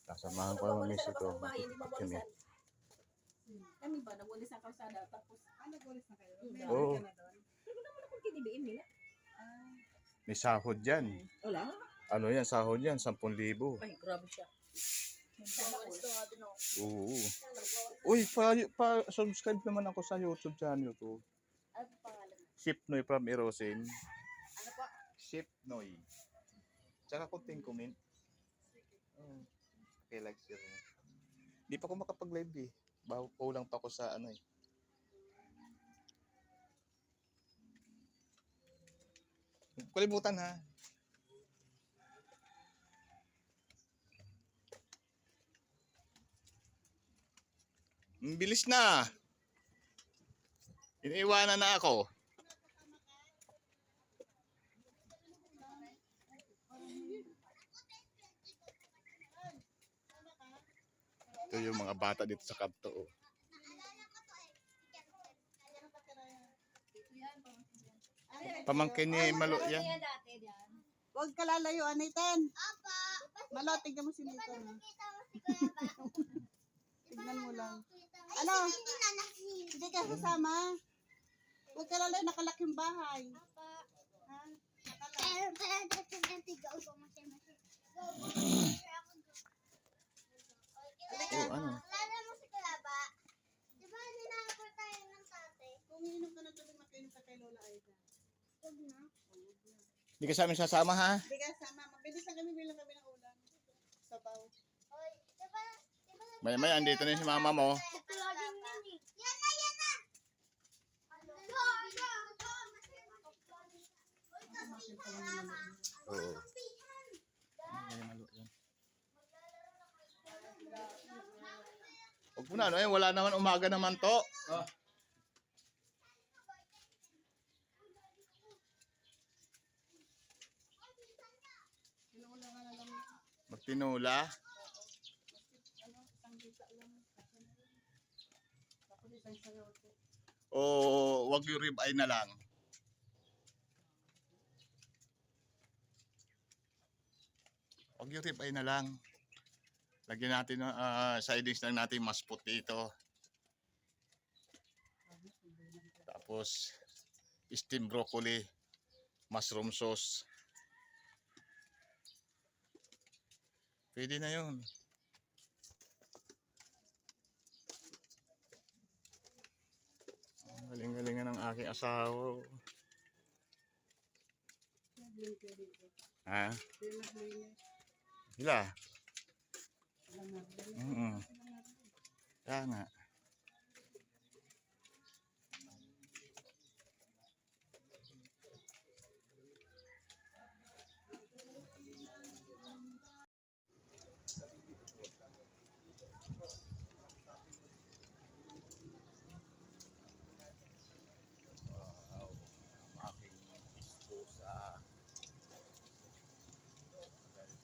Kasamahan ko naman miss ito. Kami. Kami ba, nagulis ang kalsada, tapos... Nagulis na kayo? Oo. Pero naman ako kinibiin nila. May sahod yan. Wala. Ano yan, sahod yan, 10,000. Ay, grabe siya. Oo. Uy, pa-subscribe naman ako sa YouTube channel ko. Ano po pangalan? Ship Noy from Erosin. Ano po? Ship Noy. Tsaka konting comment. Okay, like, share. Di pa ako makapag-live eh. Kulang pa ako sa ano eh. Kalimutan ha. Bilis na. Iniiwanan na ako. Ito yung mga bata dito sa kanto. Oh. Pamangkin ni Malo yan. Huwag ka lalayuan, Nathan. Malo, tignan mo si Nathan. Tignan mo lang. Ano? Hindi ka sasama. Huwag ka lalayo, nakalaking bahay. Ha? Oh, ano? Kung iinom ka na tubig, makiinom ka kay Lola Aida. Hindi ka sa amin sasama ha? Hindi ka sama. Mabilis na kami bilang kami ng ulam. Sabaw. Maya-maya, andito na si mama mo. Oo. Huwag mo na, ano eh, wala naman, umaga naman to. Oh. Magtinula. O wag yung ribeye na lang. Wag yung ribeye na lang. Lagyan natin sidings lang natin mashed potato. Tapos steamed broccoli, mushroom sauce. Pwede na yun. Ang galing-galingan ng aking asawa. Ha? Hila? Kaya nga.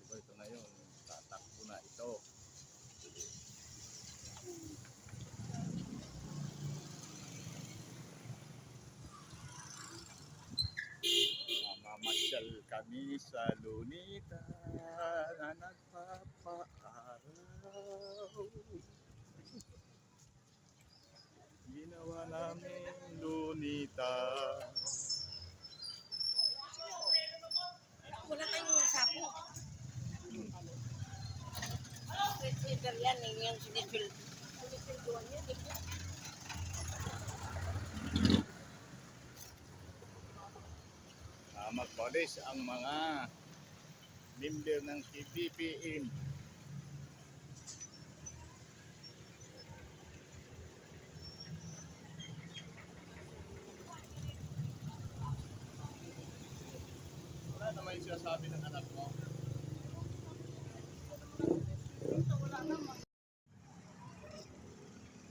Ito na yun, tatakbo na ito. Mamasyal kami sa Lunita na nagpapaaraw. Ginawa namin Lunita. Wala tayong sapo. Sweater yan, yung sinipilduan yan. Magpalis ang mga member ng TPPM. Wala naman yung sinasabi ng anak mo.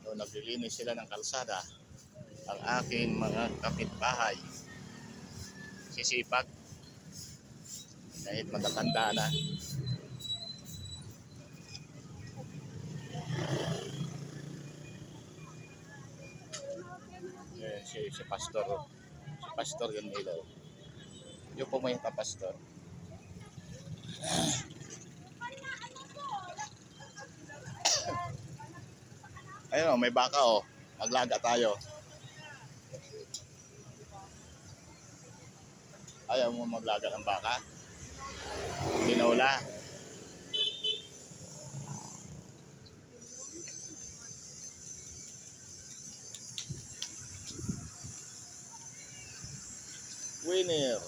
So, naglilinis sila ng kalsada. Ang aking mga kapitbahay. Sisipag. Kahit matatanda na. Si Pastor. Si Pastor yun nila. Yung pumayat na Pastor. Ayun oh, may baka oh. Maglaga tayo. Ayaw mo maglaga ng baka? Tinola. Winner.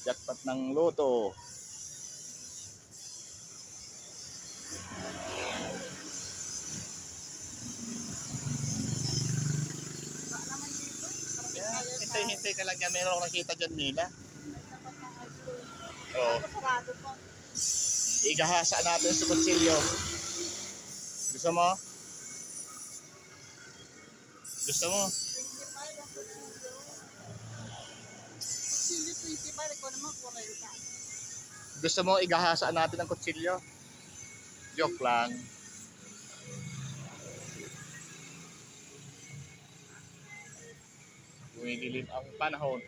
Jackpot ng loto. Hintay-hintay ka lang yan. Meron akong nakita dyan nila. Oo. Sarado pa. Igahasa natin sa kutsilyo. Gusto mo? Gusto mo? 25 ko naman 40. Gusto mo igahasa natin ang kutsilyo? Joke lang. Bumidilim ang panahon.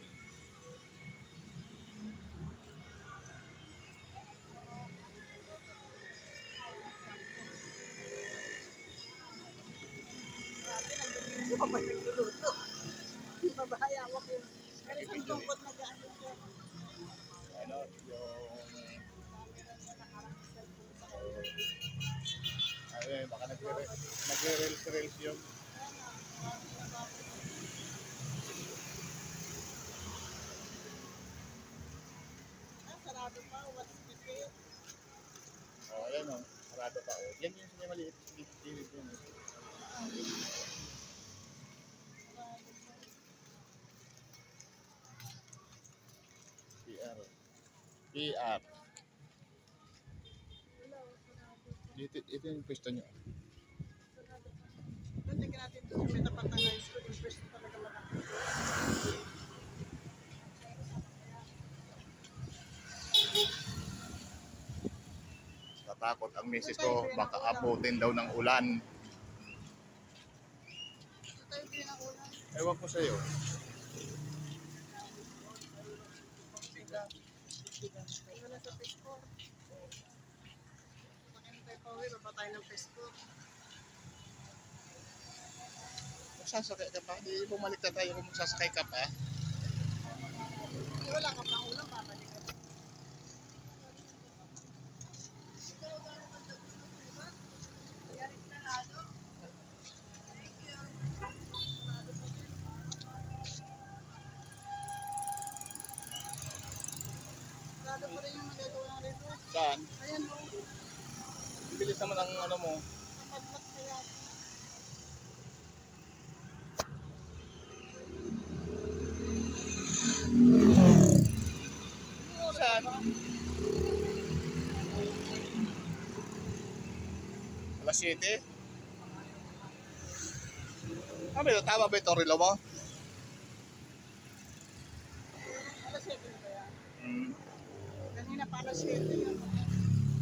Hindi pa ba nagluluto? Hindi pa ba hayawak yun? Pero isang tungkot na gaano siya. Ano, yung... Ayun, baka nagre-reels yung... Sarado pa, what's the deal? Oh, ayan o. Sarado pa o. Yan yung siya maliit. Silip yun. PR. PR. Ito yung pwesto nyo. Tingnan natin doon may tapat ng high school. Yung first talaga malaki. Natakot ang misis ko. Baka abutin daw ng ulan. Ito tayo pinaulan. Ewan ko sa'yo. Wala sa pesco. Pakain tayo pa uwi, baba tayo ng pesco. Magsasakay ka pa. Di bumalik na tayo kung magsasakay ka pa. Wala ka pang ulang, babalik ka. Sarado pa rin yung magagawa rito. Saan? Ayan o. Bilis naman ang ano mo. Kapatpat kaya. Saan? Alas 7? Ah, pero tama ba itong relo mo? Alas 7 na kaya. Hmm. Kanina pa alas 7 yun.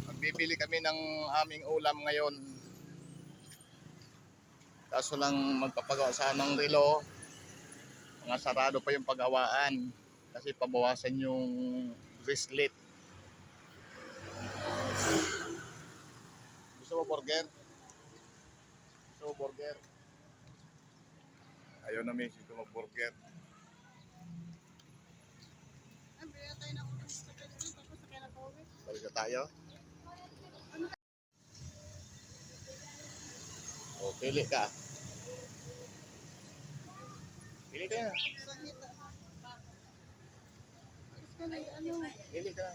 Magbibili kami ng aming ulam ngayon. Kaso lang magpapagawa sana ng relo. Mga sarado pa yung paghawaan. Kasi pabawasan yung wristlet. Gusto mo burger? Gusto mo burger? Ayaw na misis ko mag-burger. Ay, bigyan tayo ng ulam sa pesco. Tapos sakay na pa uwi. Balik na tayo. O, pili ka. Pili ka na. Sa hita. Tapos ka na, ano. Pili ka na.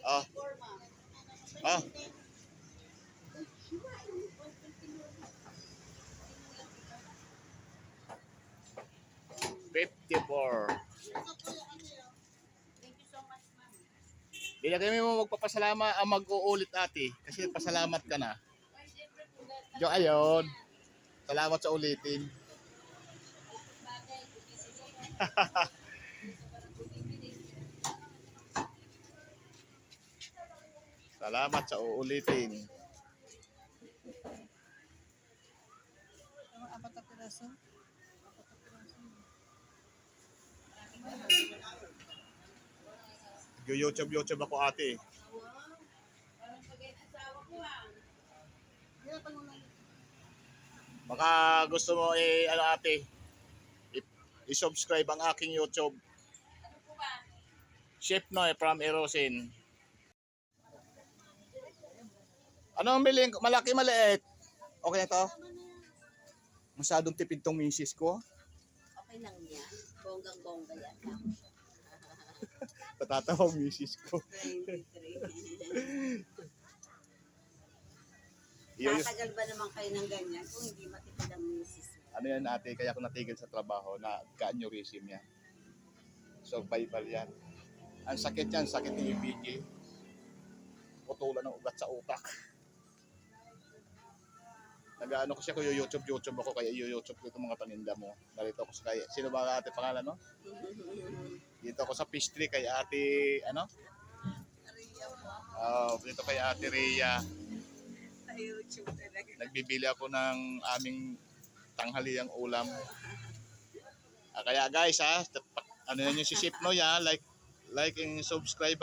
Ah. Ah. 54. Bila kami mo magpapasalamat ang mag-uulit ate kasi pasalamat ka na. Jo ayon. Salamat sa ulitin. Salamat sa uulitin. piraso. YouTube ako ate. Kaya pag mga Baka gusto mo ano ate, i-subscribe ang aking YouTube. Chef Noy from Erosin. Ano ang bilhin ko? Malaki, maliit? Okay na to? Masyadong tipid tong misis ko. okay lang niya. Bonggang-bongga yan. Patatawa ang misis ko. 23. Tatagal ba naman kayo ng ganyan kung hindi matipid ang misis mo? Ano yan ate, kaya ako natigil sa trabaho na ka-aneurysm yan. Survival yan. Ang sakit yan, sakit ni EPG. Putulan ng ugat sa utak. Nag-ano ko siya, kung YouTube ako, kaya YouTube ko itong mga paninda mo. Narito ako sa kaya, sino ba ate pangalan no? Dito ako sa pastry kay ate, ano? Dito kay ate Rhea. Sa YouTube talaga. Nagbibili ako ng aming tanghaliang ulam. Kaya guys ano yan yung si Chef Noy like and subscribe